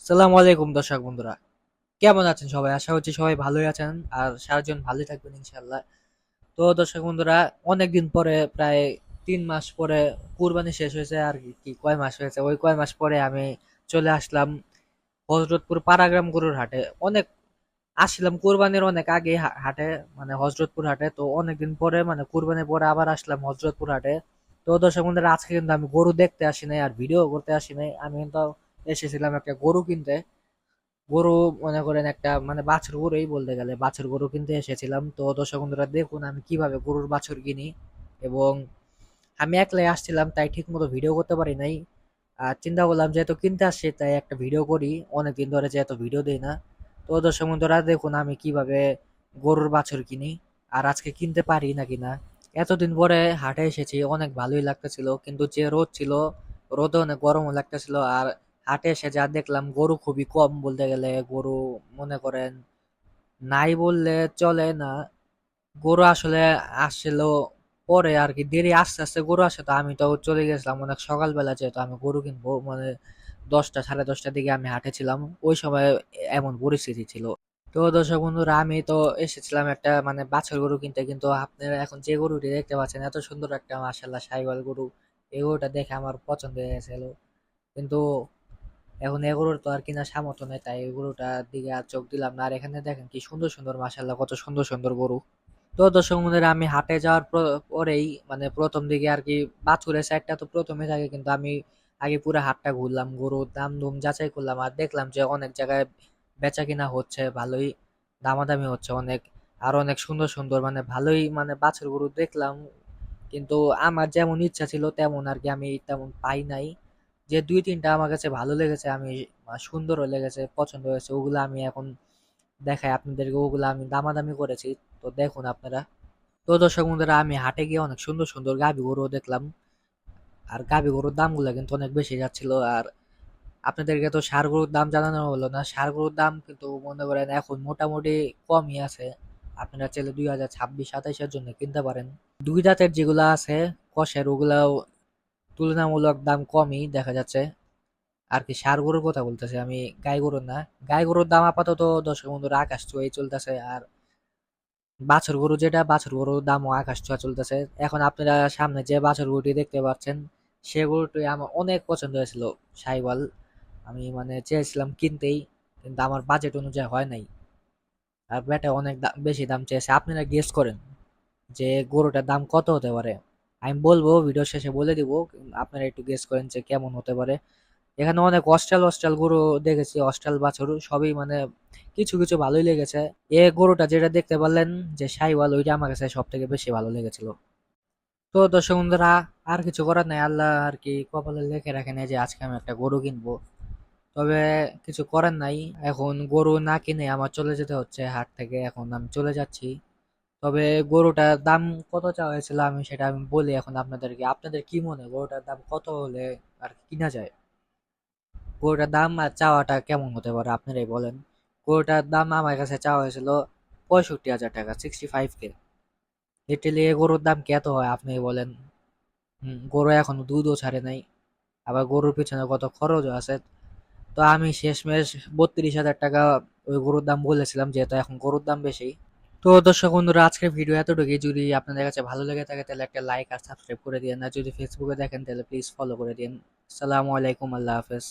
সালামু আলাইকুম দর্শক বন্ধুরা, কেমন আছেন সবাই? আশা করছি সবাই ভালোই আছেন আর সারাজন ভালোই থাকবেন ইনশাল্লাহ। তো দর্শক বন্ধুরা, অনেকদিন পরে প্রায় 3 মাস পরে কুরবানি শেষ হয়েছে আর কি কয় মাস হয়েছে, ওই কয় মাস পরে আমি চলে আসলাম হজরতপুর পাড়াগ্রাম গরুর হাটে। অনেক আসলাম কুরবানির অনেক আগে হাটে, মানে হজরতপুর হাটে। তো অনেকদিন পরে মানে কুরবানির পরে আবার আসলাম হজরতপুর হাটে। তো দর্শক বন্ধুরা, আজকে কিন্তু আমি গরু দেখতে আসি নাই আর ভিডিও করতে আসি নাই, আমি কিন্তু এসেছিলাম একটা গরু কিনতে। গরু মনে করেন একটা মানে বাছুর গরুই বলতে গেলে, বাছুর গরু কিনতে এসেছিলাম। তো দর্শক বন্ধুরা দেখুন আমি কিভাবে গরুর বাছুর কিনি। এবং আমি একলাই আসছিলাম তাই ঠিক মতো ভিডিও করতে পারি নাই। আর চিন্তা করলাম যেহেতু কিনতে আসছি তাই একটা ভিডিও করি, অনেকদিন ধরে যেহেতু ভিডিও দিই না। তো দর্শক বন্ধুরা দেখুন আমি কিভাবে গরুর বাছুর কিনি আর আজকে কিনতে পারি নাকি না। এতদিন পরে হাটে এসেছি, অনেক ভালোই লাগতেছিল, কিন্তু যে রোদ ছিল, রোদে অনেক গরমও লাগতেছিল। আর হাটে এসে যা দেখলাম, গরু খুবই কম বলতে গেলে। গরু মনে করেন নাই বললে চলে না। গরু আসলে আসছিল পরে আর কি, দেরি আস্তে আস্তে গরু আসে। তো আমি তো চলে গেছিলাম অনেক সকালবেলা, যেহেতু আমি গরু কিনবো মানে 10টা সাড়ে 10টার দিকে আমি হাটে ছিলাম। ওই সময় এমন পরিস্থিতি ছিল। তো দর্শক বন্ধুরা, আমি তো এসেছিলাম একটা মানে বাছুর গরু কিনতে, কিন্তু আপনারা এখন যে গরুটি দেখতে পাচ্ছেন এত সুন্দর একটা মাশাআল্লাহ সাহিওয়াল গরু, এই গরুটা দেখে আমার পছন্দ হয়ে গেছিল। কিন্তু এখন এগুলোর তো আর কিনা সামর্থ্য নেই, তাই এগুলোটার দিকে আর চোখ দিলাম না। আর এখানে দেখেন কি সুন্দর সুন্দর, মাশাআল্লাহ কত সুন্দর সুন্দর গরু। তো দর্শক বন্ধুরা, আমি হাটে যাওয়ার পরেই মানে প্রথম দিকে আর কি বাছুরের সাইডটা তো প্রথমে থাকে, কিন্তু আমি আগে পুরো হাটটা ঘুরলাম, গরুর দাম দুম যাচাই করলাম। আর দেখলাম যে অনেক জায়গায় বেচা কিনা হচ্ছে ভালোই, দামাদামি হচ্ছে অনেক। আর অনেক সুন্দর সুন্দর মানে ভালোই মানে বাছুর গরু দেখলাম। কিন্তু আমার যেমন ইচ্ছা ছিল তেমন আর কি আমি তেমন পাই নাই। যে 2-3টা আমার কাছে ভালো লেগেছে, আমি সুন্দরও লেগেছে, পছন্দ হয়েছে, ওগুলো আমি এখন দেখাই আপনাদেরকে। ওগুলো আমি দামাদামি করেছি, তো দেখুন আপনারা। তো দর্শক বন্ধুরা, আমি হাটে গিয়ে অনেক সুন্দর সুন্দর গাভী গরু দেখলাম। আর গাভী গরুর দামগুলো কিন্তু অনেক বেশি যাচ্ছিল। আর আপনাদেরকে তো ষাঁড় গরুর দাম জানানো হলো না। ষাঁড় গরুর দাম কিন্তু মনে করেন এখন মোটামুটি কমই আছে। আপনারা চাইলে 2026-27-এর জন্য কিনতে পারেন। দুই দাঁতের যেগুলো আছে কষের, ওগুলাও তুলনামূলক দাম কমই দেখা যাচ্ছে আর কি। ষাঁড় গরুর কথা বলতেছি আমি, গাই গরুর না। গাই গরুর দাম আপাতত দর্শক বন্ধুরা আকাশ ছোঁয়াই চলতেছে। আর বাছুর গরু যেটা, বাছুর গরুর দামও আকাশ ছোঁয়া চলতেছে। এখন আপনারা সামনে যে বাছুর গরুটি দেখতে পাচ্ছেন, সে গরুটি আমার অনেক পছন্দ হয়েছিল, সাইওয়াল। আমি মানে চেয়েছিলাম কিনতেই, কিন্তু আমার বাজেট অনুযায়ী হয় নাই। আর বেটা অনেক বেশি দাম চেয়েছে। আপনারা গেস করেন যে গরুটার দাম কত হতে পারে। আমি বলবো, ভিডিও শেষে বলে দিব, আপনারা একটু গেস করেন যে কেমন হতে পারে। এখানে অনেক অস্ট্রাল অস্ট্রাল গরু দেখেছি, অস্ট্রাল বাছুর সবই মানে কিছু কিছু ভালোই লেগেছে। এ গরুটা যেটা দেখতে পারলেন যে সাইওয়াল, ওইটা আমার কাছে সব থেকে বেশি ভালো লেগেছিল। তো দর্শক বন্ধুরা, আর কিছু করার নাই, আল্লাহ আর কি কপালে লিখে রাখেন যে আজকে আমি একটা গরু কিনবো। তবে কিছু করার নাই, এখন গরু না কিনে আমার চলে যেতে হচ্ছে হাট থেকে। এখন আমি চলে যাচ্ছি। তবে গরুটার দাম কত চাওয়া হয়েছিল আমি সেটা আমি বলি এখন আপনাদেরকে। আপনাদের কি মনে হয় গরুটার দাম কত হলে আর কি কিনা যায়? গরুটার দাম আর চাওয়াটা কেমন হতে পারে আপনারাই বলেন। গরুটার দাম আমার কাছে চাওয়া হয়েছিল 65,000 টাকা, 65K। লিটারালি এই গরুর দাম কি এত হয় আপনি বলেন? গরু এখনো দুধও ছাড়ে নাই, আবার গরুর পিছনে কত খরচও আছে। তো আমি শেষমেশ 32,000 টাকা ওই গরুর দাম বলেছিলাম, যেহেতু এখন গরুর দাম বেশি। তো দর্শক বন্ধুরা, আজকের ভিডিও এতটুকুই। যদি আপনাদের কাছে ভালো লেগে থাকে তাহলে একটা লাইক আর সাবস্ক্রাইব করে দিন। আর যদি ফেসবুকে দেখেন তাহলে প্লিজ ফলো করে দিন। আসসালামু আলাইকুম, আল্লাহ হাফেজ।